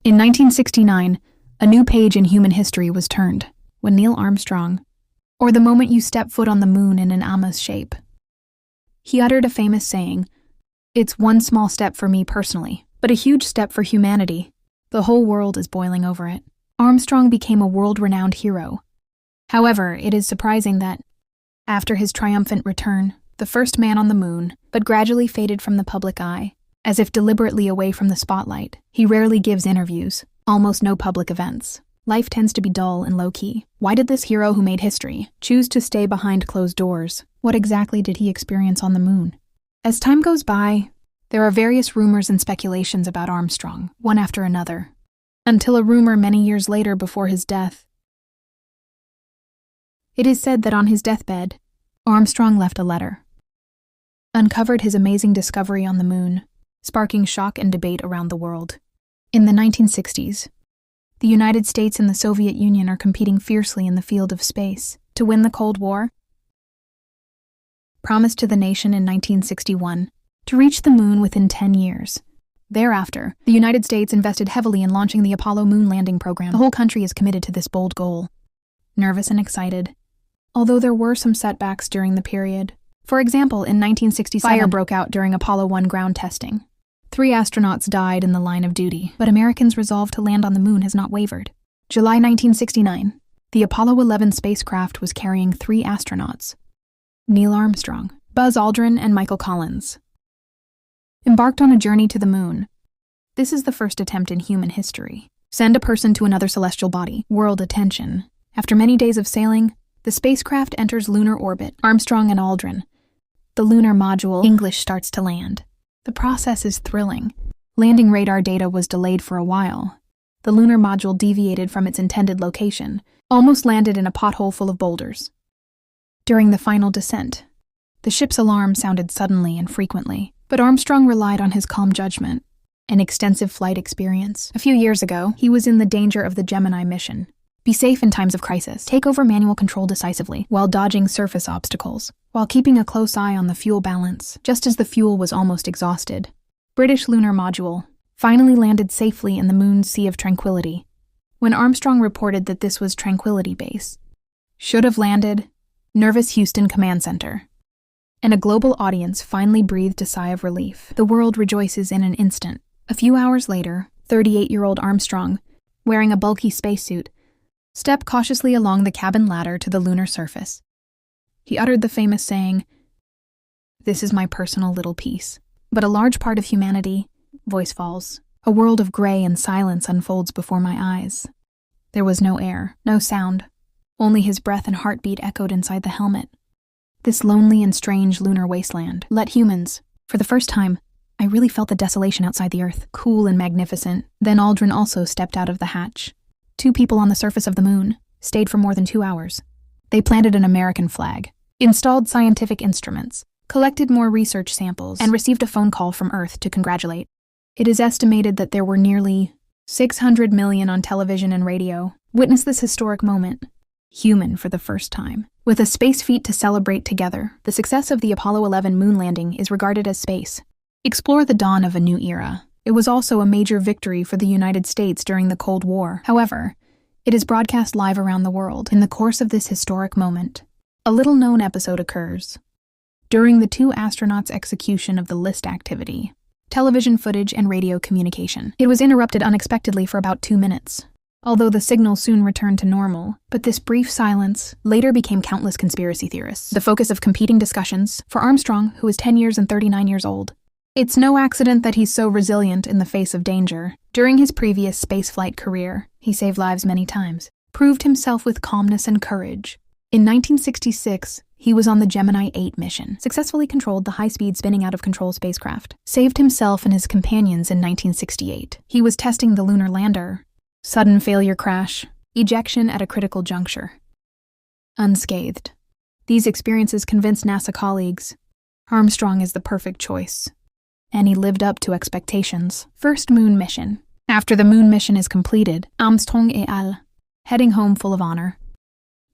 In 1969, a new page in human history was turned when Neil Armstrong, or the moment you step foot on the moon in an Amma's shape. He uttered a famous saying, "It's one small step for me personally, but a huge step for humanity. The whole world is boiling over it." Armstrong became a world-renowned hero. However, it is surprising that, after his triumphant return, the first man on the moon, but gradually faded from the public eye, as if deliberately away from the spotlight. He rarely gives interviews, almost no public events. Life tends to be dull and low-key. Why did this hero who made history choose to stay behind closed doors? What exactly did he experience on the moon? As time goes by, there are various rumors and speculations about Armstrong, one after another, until a rumor many years later before his death. It is said that on his deathbed, Armstrong left a letter, uncovered his amazing discovery on the moon, sparking shock and debate around the world. In the 1960s, the United States and the Soviet Union are competing fiercely in the field of space to win the Cold War. Promised to the nation in 1961 to reach the moon within 10 years. Thereafter, the United States invested heavily in launching the Apollo moon landing program. The whole country is committed to this bold goal. Nervous and excited, although there were some setbacks during the period. For example, in 1967, fire broke out during Apollo 1 ground testing. 3 astronauts died in the line of duty, but Americans' resolve to land on the moon has not wavered. July 1969, the Apollo 11 spacecraft was carrying 3 astronauts: Neil Armstrong, Buzz Aldrin, and Michael Collins. Embarked on a journey to the moon. This is the first attempt in human history. Send a person to another celestial body. World attention. After many days of sailing, the spacecraft enters lunar orbit. Armstrong and Aldrin. The lunar module, English, starts to land. The process is thrilling. Landing radar data was delayed for a while. The lunar module deviated from its intended location, almost landed in a pothole full of boulders. During the final descent, the ship's alarm sounded suddenly and frequently, but Armstrong relied on his calm judgment and extensive flight experience. A few years ago, he was in the danger of the Gemini mission. Be safe in times of crisis. Take over manual control decisively while dodging surface obstacles, while keeping a close eye on the fuel balance. Just as the fuel was almost exhausted, British lunar module finally landed safely in the moon's Sea of Tranquility. When Armstrong reported that this was Tranquility Base, should have landed, nervous Houston Command Center, and a global audience finally breathed a sigh of relief. The world rejoices in an instant. A few hours later, 38-year-old Armstrong, wearing a bulky spacesuit, stepped cautiously along the cabin ladder to the lunar surface. He uttered the famous saying, "This is my personal little piece." But a large part of humanity, voice falls. A world of gray and silence unfolds before my eyes. There was no air, no sound. Only his breath and heartbeat echoed inside the helmet. This lonely and strange lunar wasteland let humans. For the first time, I really felt the desolation outside the Earth, cool and magnificent. Then Aldrin also stepped out of the hatch. 2 people on the surface of the moon stayed for more than 2 hours. They planted an American flag, installed scientific instruments, collected more research samples, and received a phone call from Earth to congratulate. It is estimated that there were nearly 600 million on television and radio witness this historic moment, human for the first time. With a space feat to celebrate together, the success of the Apollo 11 moon landing is regarded as space. Explore the dawn of a new era. It was also a major victory for the United States during the Cold War. However, it is broadcast live around the world. In the course of this historic moment, a little-known episode occurs. During the 2 astronauts' execution of the LIST activity, television footage and radio communication. It was interrupted unexpectedly for about 2 minutes, although the signal soon returned to normal. But this brief silence later became countless conspiracy theorists, the focus of competing discussions for Armstrong, who is 10 years and 39 years old. It's no accident that he's so resilient in the face of danger. During his previous spaceflight career, he saved lives many times, proved himself with calmness and courage. In 1966, he was on the Gemini 8 mission, successfully controlled the high-speed spinning out-of-control spacecraft, saved himself and his companions in 1968. He was testing the lunar lander. Sudden failure crash, ejection at a critical juncture. Unscathed. These experiences convinced NASA colleagues Armstrong is the perfect choice. And he lived up to expectations. First moon mission. After the moon mission is completed, Armstrong et al. Heading home full of honor.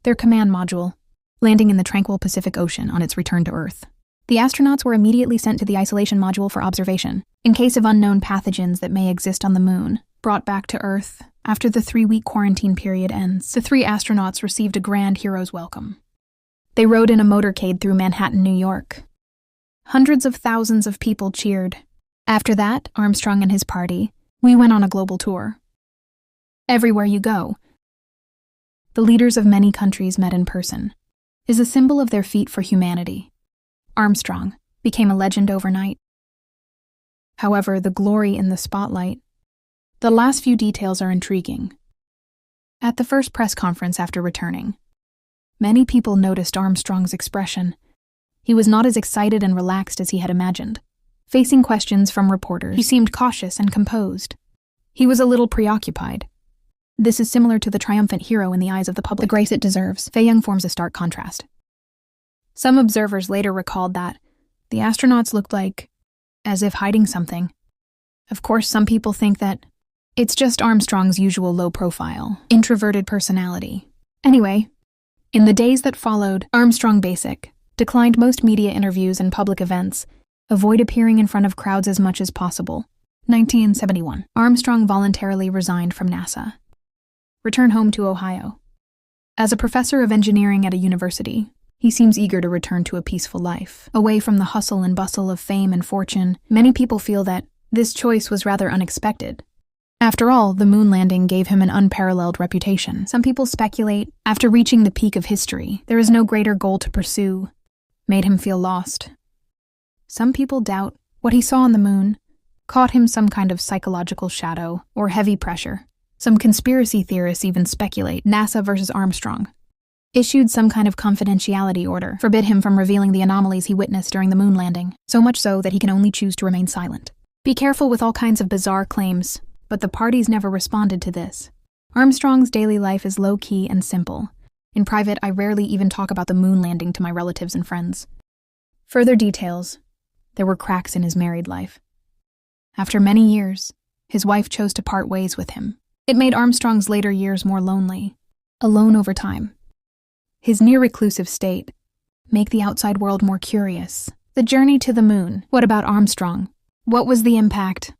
Their command module, landing in the tranquil Pacific Ocean on its return to Earth. The astronauts were immediately sent to the isolation module for observation, in case of unknown pathogens that may exist on the moon. brought back to Earth, after the 3-week quarantine period ends, the 3 astronauts received a grand hero's welcome. They rode in a motorcade through Manhattan, New York. Hundreds of thousands of people cheered. After that, Armstrong and his party, we went on a global tour. Everywhere you go, the leaders of many countries met in person, is a symbol of their feat for humanity. Armstrong became a legend overnight. However, the glory in the spotlight. The last few details are intriguing. At the first press conference after returning, many people noticed Armstrong's expression. He was not as excited and relaxed as he had imagined. Facing questions from reporters, he seemed cautious and composed. He was a little preoccupied. This is similar to the triumphant hero in the eyes of the public. The grace it deserves. Fei Young forms a stark contrast. Some observers later recalled that the astronauts looked like as if hiding something. Of course, some people think that it's just Armstrong's usual low-profile, introverted personality. Anyway, in the days that followed, Armstrong declined most media interviews and public events, avoid appearing in front of crowds as much as possible. 1971. Armstrong voluntarily resigned from NASA. Return home to Ohio. As a professor of engineering at a university, he seems eager to return to a peaceful life. Away from the hustle and bustle of fame and fortune, many people feel that this choice was rather unexpected. After all, the moon landing gave him an unparalleled reputation. Some people speculate, after reaching the peak of history, there is no greater goal to pursue, made him feel lost. Some people doubt what he saw on the moon caught him some kind of psychological shadow or heavy pressure. Some conspiracy theorists even speculate NASA versus Armstrong issued some kind of confidentiality order, forbid him from revealing the anomalies he witnessed during the moon landing, so much so that he can only choose to remain silent. Be careful with all kinds of bizarre claims, but the parties never responded to this. Armstrong's daily life is low-key and simple. In private, I rarely even talk about the moon landing to my relatives and friends. Further details, there were cracks in his married life. After many years, his wife chose to part ways with him. It made Armstrong's later years more lonely, alone over time. His near-reclusive state make the outside world more curious. The journey to the moon. What about Armstrong? What was the impact?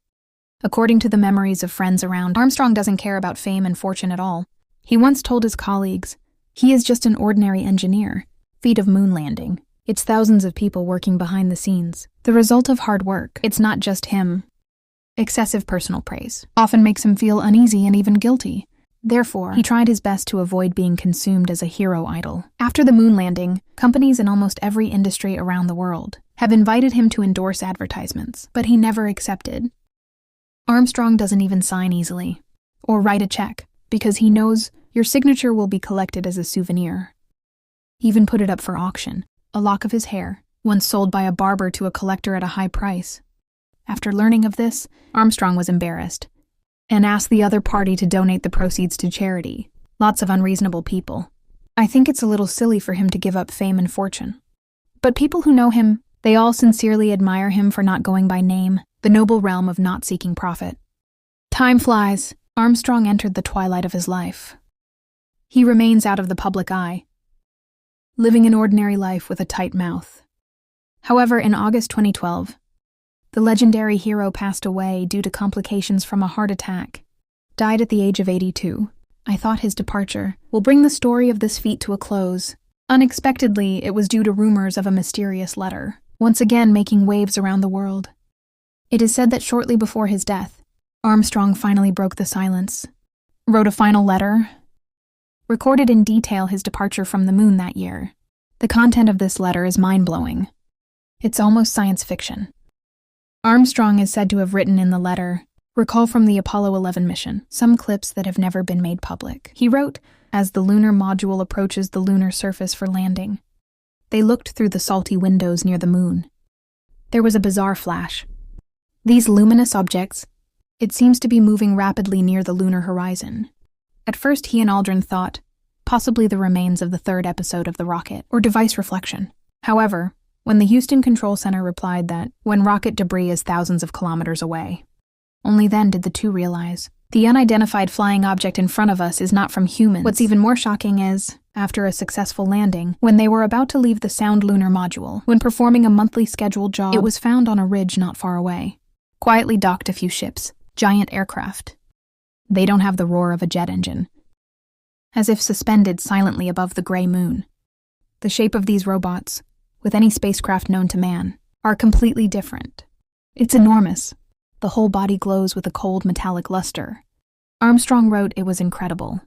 According to the memories of friends around, Armstrong doesn't care about fame and fortune at all. He once told his colleagues, he is just an ordinary engineer. Feat of moon landing. It's thousands of people working behind the scenes. The result of hard work. It's not just him. Excessive personal praise often makes him feel uneasy and even guilty. Therefore, he tried his best to avoid being consumed as a hero idol. After the moon landing, companies in almost every industry around the world have invited him to endorse advertisements, but he never accepted. Armstrong doesn't even sign easily or write a check because he knows your signature will be collected as a souvenir. He even put it up for auction, a lock of his hair, once sold by a barber to a collector at a high price. After learning of this, Armstrong was embarrassed and asked the other party to donate the proceeds to charity. Lots of unreasonable people. I think it's a little silly for him to give up fame and fortune. But people who know him, they all sincerely admire him for not going by name, the noble realm of not seeking profit. Time flies. Armstrong entered the twilight of his life. He remains out of the public eye, living an ordinary life with a tight mouth. However, in August 2012, the legendary hero passed away due to complications from a heart attack. Died at the age of 82. I thought his departure will bring the story of this feat to a close. Unexpectedly, it was due to rumors of a mysterious letter, once again making waves around the world. It is said that shortly before his death, Armstrong finally broke the silence, wrote a final letter, recorded in detail his departure from the moon that year. The content of this letter is mind-blowing. It's almost science fiction. Armstrong is said to have written in the letter, recall from the Apollo 11 mission, some clips that have never been made public. He wrote, as the lunar module approaches the lunar surface for landing, they looked through the salty windows near the moon. There was a bizarre flash. These luminous objects, it seems to be moving rapidly near the lunar horizon. At first he and Aldrin thought, possibly the remains of the 3rd episode of the rocket, or device reflection. However, when the Houston Control Center replied that when rocket debris is thousands of kilometers away, only then did the two realize the unidentified flying object in front of us is not from humans. What's even more shocking is, after a successful landing, when they were about to leave the sound lunar module, when performing a monthly scheduled job, it was found on a ridge not far away. Quietly docked a few ships, giant aircraft. They don't have the roar of a jet engine. As if suspended silently above the gray moon. The shape of these robots, with any spacecraft known to man, are completely different. It's enormous. The whole body glows with a cold metallic luster. Armstrong wrote it was incredible.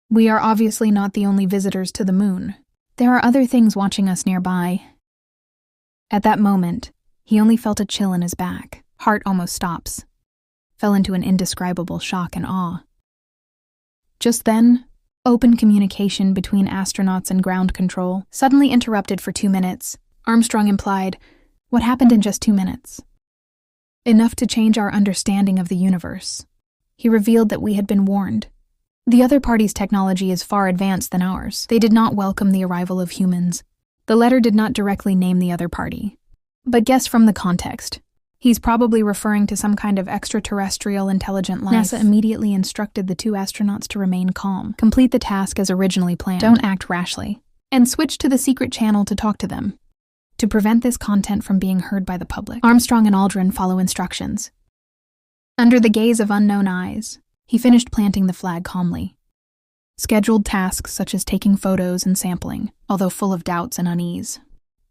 We are obviously not the only visitors to the moon. There are other things watching us nearby. At that moment, he only felt a chill in his back. Heart almost stops. Fell into an indescribable shock and awe. Just then, open communication between astronauts and ground control suddenly interrupted for 2 minutes. Armstrong implied, "What happened in just 2 minutes?" Enough to change our understanding of the universe. He revealed that we had been warned. The other party's technology is far advanced than ours. They did not welcome the arrival of humans. The letter did not directly name the other party. But guess from the context. He's probably referring to some kind of extraterrestrial intelligent life. NASA immediately instructed the 2 astronauts to remain calm, complete the task as originally planned, don't act rashly, and switch to the secret channel to talk to them, to prevent this content from being heard by the public. Armstrong and Aldrin follow instructions. Under the gaze of unknown eyes, he finished planting the flag calmly. Scheduled tasks such as taking photos and sampling, although full of doubts and unease.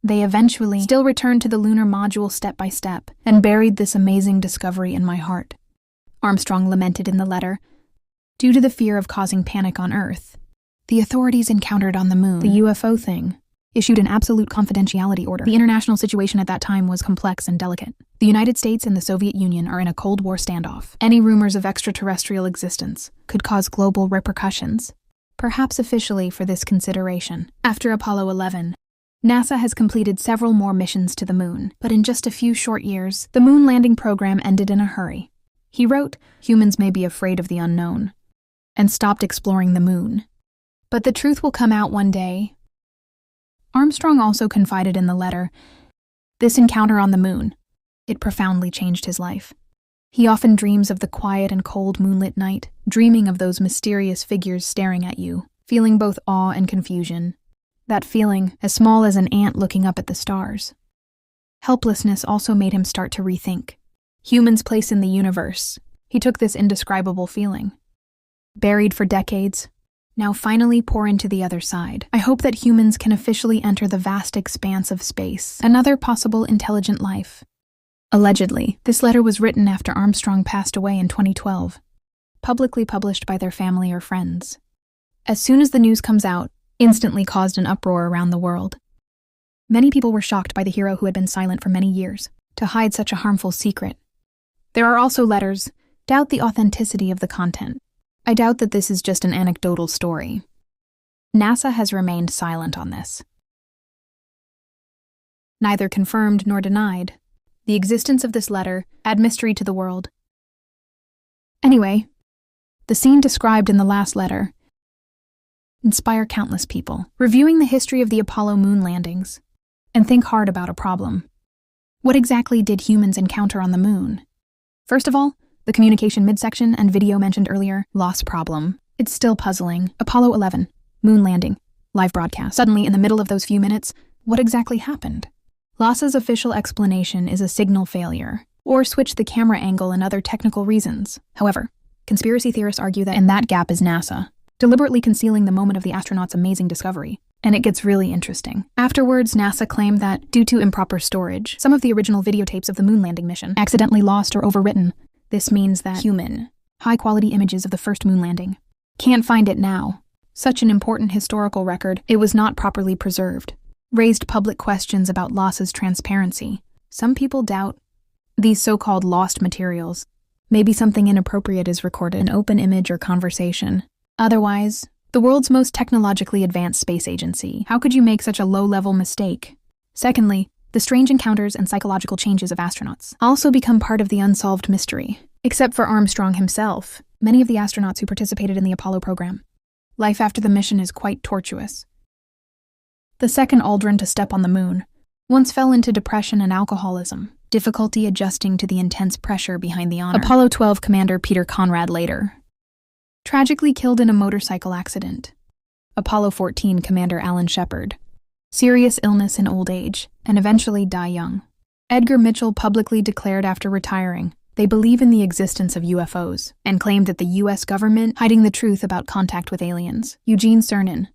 They eventually still returned to the lunar module step by step and buried this amazing discovery in my heart. Armstrong lamented in the letter. Due to the fear of causing panic on Earth, the authorities encountered on the moon the UFO thing, issued an absolute confidentiality order. The international situation at that time was complex and delicate. The United States and the Soviet Union are in a Cold War standoff. Any rumors of extraterrestrial existence could cause global repercussions, perhaps officially for this consideration. After Apollo 11, NASA has completed several more missions to the moon, but in just a few short years, the moon landing program ended in a hurry. He wrote, "Humans may be afraid of the unknown," and stopped exploring the moon. But the truth will come out one day. Armstrong also confided in the letter, this encounter on the moon, it profoundly changed his life. He often dreams of the quiet and cold moonlit night, dreaming of those mysterious figures staring at you, feeling both awe and confusion. That feeling, as small as an ant looking up at the stars. Helplessness also made him start to rethink humans' place in the universe. He took this indescribable feeling. Buried for decades, now finally pour into the other side. I hope that humans can officially enter the vast expanse of space, another possible intelligent life. Allegedly, this letter was written after Armstrong passed away in 2012, publicly published by their family or friends. As soon as the news comes out, instantly caused an uproar around the world. Many people were shocked by the hero who had been silent for many years, to hide such a harmful secret. There are also letters, doubt the authenticity of the content. I doubt that this is just an anecdotal story. NASA has remained silent on this. Neither confirmed nor denied. The existence of this letter add mystery to the world. Anyway, the scene described in the last letter inspire countless people, reviewing the history of the Apollo moon landings, and think hard about a problem. What exactly did humans encounter on the moon? First of all, the communication midsection and video mentioned earlier, loss problem. It's still puzzling. Apollo 11, moon landing, live broadcast. Suddenly, in the middle of those few minutes, what exactly happened? LASA's official explanation is a signal failure, or switch the camera angle and other technical reasons. However, conspiracy theorists argue that in that gap is NASA, deliberately concealing the moment of the astronauts' amazing discovery. And it gets really interesting. Afterwards, NASA claimed that, due to improper storage, some of the original videotapes of the moon landing mission accidentally lost or overwritten. This means that human, high-quality images of the first moon landing can't find it now. Such an important historical record, it was not properly preserved. Raised public questions about LASA's transparency. Some people doubt these so-called lost materials. Maybe something inappropriate is recorded, an open image or conversation. Otherwise, the world's most technologically advanced space agency. How could you make such a low-level mistake? Secondly, the strange encounters and psychological changes of astronauts also become part of the unsolved mystery. Except for Armstrong himself, many of the astronauts who participated in the Apollo program. Life after the mission is quite tortuous. The second Aldrin to step on the moon once fell into depression and alcoholism, difficulty adjusting to the intense pressure behind the honor. Apollo 12 Commander Peter Conrad later tragically killed in a motorcycle accident. Apollo 14 Commander Alan Shepard, serious illness in old age, and eventually die young. Edgar Mitchell publicly declared after retiring, They believe in the existence of UFOs and claim that the US government hiding the truth about contact with aliens. Eugene Cernan,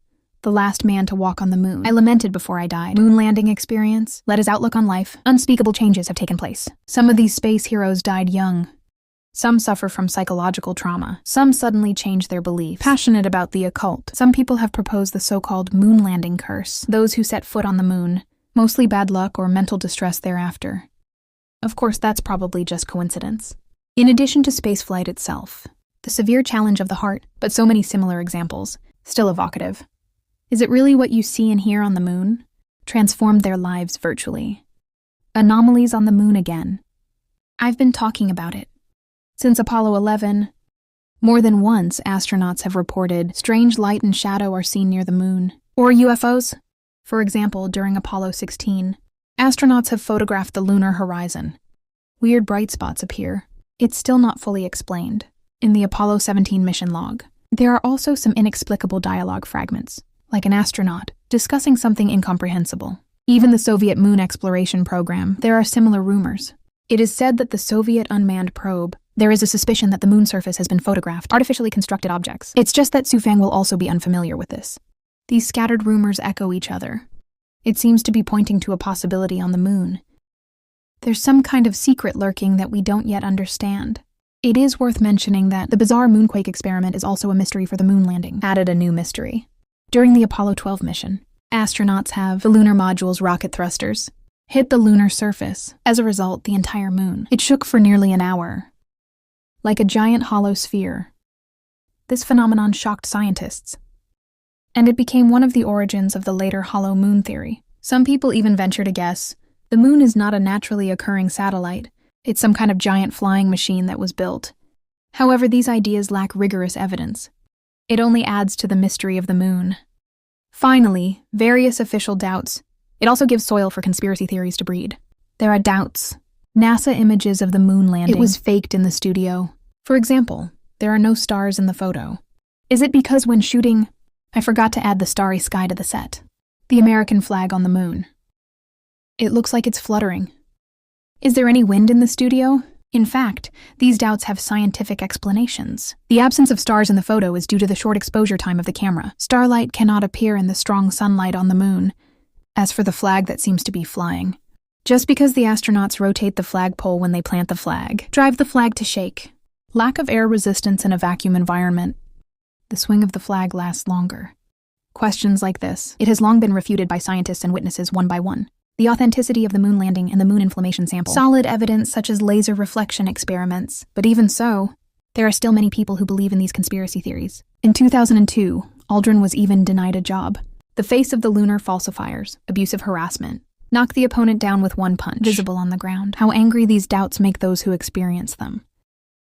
the last man to walk on the moon. I lamented before I died. Moon landing experience led his outlook on life. Unspeakable changes have taken place. Some of these space heroes died young. Some suffer from psychological trauma. Some suddenly change their beliefs. Passionate about the occult, some people have proposed the so-called moon landing curse. Those who set foot on the moon, mostly bad luck or mental distress thereafter. Of course, that's probably just coincidence. In addition to spaceflight itself, the severe challenge of the heart, but so many similar examples, still evocative. Is it really what you see and hear on the moon? Transformed their lives virtually. Anomalies on the moon again. I've been talking about it. Since Apollo 11, more than once astronauts have reported strange light and shadow are seen near the moon. Or UFOs. For example, during Apollo 16, astronauts have photographed the lunar horizon. Weird bright spots appear. It's still not fully explained. In the Apollo 17 mission log, there are also some inexplicable dialogue fragments, like an astronaut discussing something incomprehensible. Even the Soviet moon exploration program, there are similar rumors. It is said that the Soviet unmanned probe, there is a suspicion that the moon surface has been photographed, artificially constructed objects. It's just that Sufang will also be unfamiliar with this. These scattered rumors echo each other. It seems to be pointing to a possibility on the moon. There's some kind of secret lurking that we don't yet understand. It is worth mentioning that the bizarre moonquake experiment is also a mystery for the moon landing. Added a new mystery. During the Apollo 12 mission, astronauts have the lunar module's rocket thrusters hit the lunar surface. As a result, the entire moon. It shook for nearly an hour, like a giant hollow sphere. This phenomenon shocked scientists, and it became one of the origins of the later hollow moon theory. Some people even venture to guess the moon is not a naturally occurring satellite. It's some kind of giant flying machine that was built. However, these ideas lack rigorous evidence. It only adds to the mystery of the moon. Finally, various official doubts. It also gives soil for conspiracy theories to breed. There are doubts. NASA images of the moon landing. It was faked in the studio. For example, there are no stars in the photo. Is it because when shooting, I forgot to add the starry sky to the set? The American flag on the moon. It looks like it's fluttering. Is there any wind in the studio? In fact, these doubts have scientific explanations. The absence of stars in the photo is due to the short exposure time of the camera. Starlight cannot appear in the strong sunlight on the moon. As for the flag that seems to be flying, just because the astronauts rotate the flagpole when they plant the flag, drive the flag to shake. Lack of air resistance in a vacuum environment. The swing of the flag lasts longer. Questions like this. It has long been refuted by scientists and witnesses one by one. The authenticity of the moon landing and the moon inflammation sample. Solid evidence such as laser reflection experiments. But even so, there are still many people who believe in these conspiracy theories. In 2002, Aldrin was even denied a job. The face of the lunar falsifiers, abusive harassment, knock the opponent down with one punch, visible on the ground. How angry these doubts make those who experience them.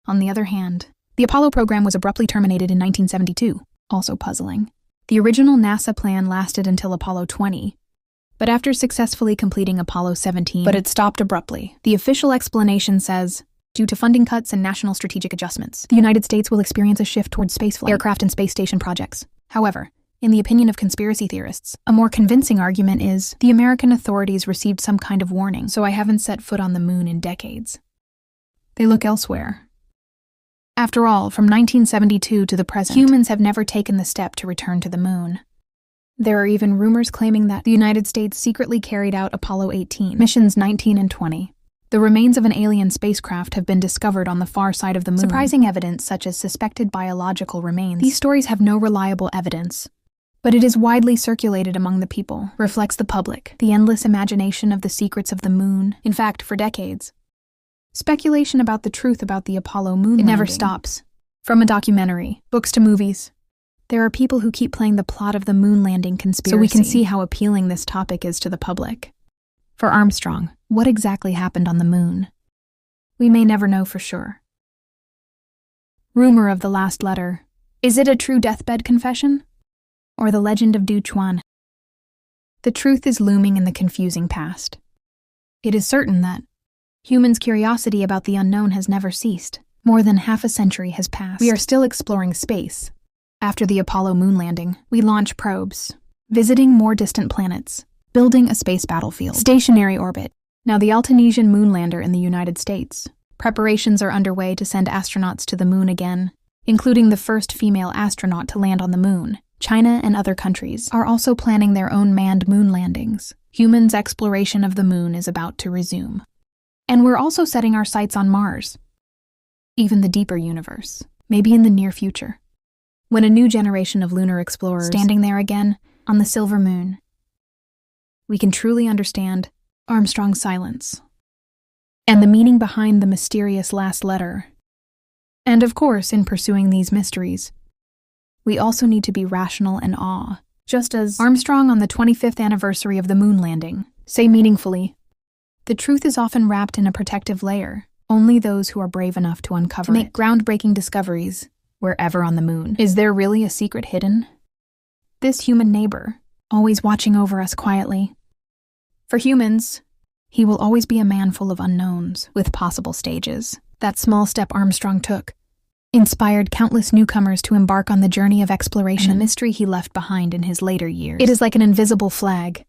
On the other hand, the Apollo program was abruptly terminated in 1972, also puzzling. The original NASA plan lasted until Apollo 20, but after successfully completing Apollo 17, it stopped abruptly. The official explanation says, due to funding cuts and national strategic adjustments, the United States will experience a shift towards spaceflight, aircraft and space station projects. However, in the opinion of conspiracy theorists, a more convincing argument is the American authorities received some kind of warning, so I haven't set foot on the moon in decades. They look elsewhere. After all, from 1972 to the present, humans have never taken the step to return to the moon. There are even rumors claiming that the United States secretly carried out Apollo 18, missions 19 and 20. The remains of an alien spacecraft have been discovered on the far side of the moon. Surprising evidence such as suspected biological remains. These stories have no reliable evidence, but it is widely circulated among the people, reflects the public, the endless imagination of the secrets of the moon. In fact, for decades, speculation about the truth about the Apollo moon landing. It never stops. From a documentary, books to movies, there are people who keep playing the plot of the moon landing conspiracy. So we can see how appealing this topic is to the public. For Armstrong, what exactly happened on the moon? We may never know for sure. Rumor of the last letter. Is it a true deathbed confession? Or the legend of Du Chuan? The truth is looming in the confusing past. It is certain that humans' curiosity about the unknown has never ceased. More than half a century has passed. We are still exploring space. After the Apollo moon landing, we launch probes, visiting more distant planets, building a space battlefield. Stationary orbit. Now the Altanesian moonlander in the United States. Preparations are underway to send astronauts to the moon again, including the first female astronaut to land on the moon. China and other countries are also planning their own manned moon landings. Humans' exploration of the moon is about to resume. And we're also setting our sights on Mars. Even the deeper universe, maybe in the near future. When a new generation of lunar explorers standing there again on the silver moon, we can truly understand Armstrong's silence and the meaning behind the mysterious last letter. And of course, in pursuing these mysteries, we also need to be rational and awe, just as Armstrong on the 25th anniversary of the moon landing say meaningfully, "The truth is often wrapped in a protective layer. Only those who are brave enough to uncover it make groundbreaking discoveries wherever on the moon." Is there really a secret hidden? This human neighbor, always watching over us quietly. For humans, he will always be a man full of unknowns, with possible stages. That small step Armstrong took inspired countless newcomers to embark on the journey of exploration and the mystery he left behind in his later years. It is like an invisible flag.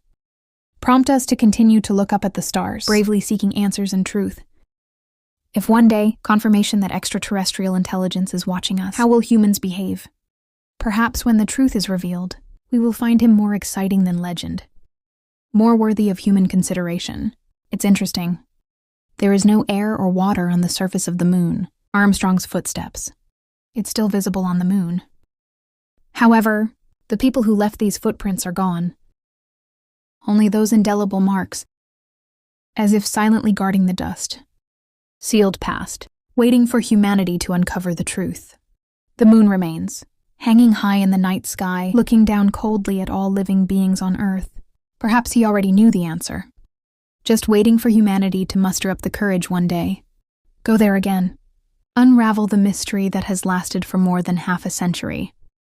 Prompt us to continue to look up at the stars, bravely seeking answers and truth. If one day, confirmation that extraterrestrial intelligence is watching us, how will humans behave? Perhaps when the truth is revealed, we will find him more exciting than legend, more worthy of human consideration. It's interesting. There is no air or water on the surface of the moon. Armstrong's footsteps. It's still visible on the moon. However, the people who left these footprints are gone. Only those indelible marks, as if silently guarding the dust. Sealed past, waiting for humanity to uncover the truth. The moon remains, hanging high in the night sky, looking down coldly at all living beings on Earth. Perhaps he already knew the answer, just waiting for humanity to muster up the courage one day. Go there again. Unravel the mystery that has lasted for more than half a century.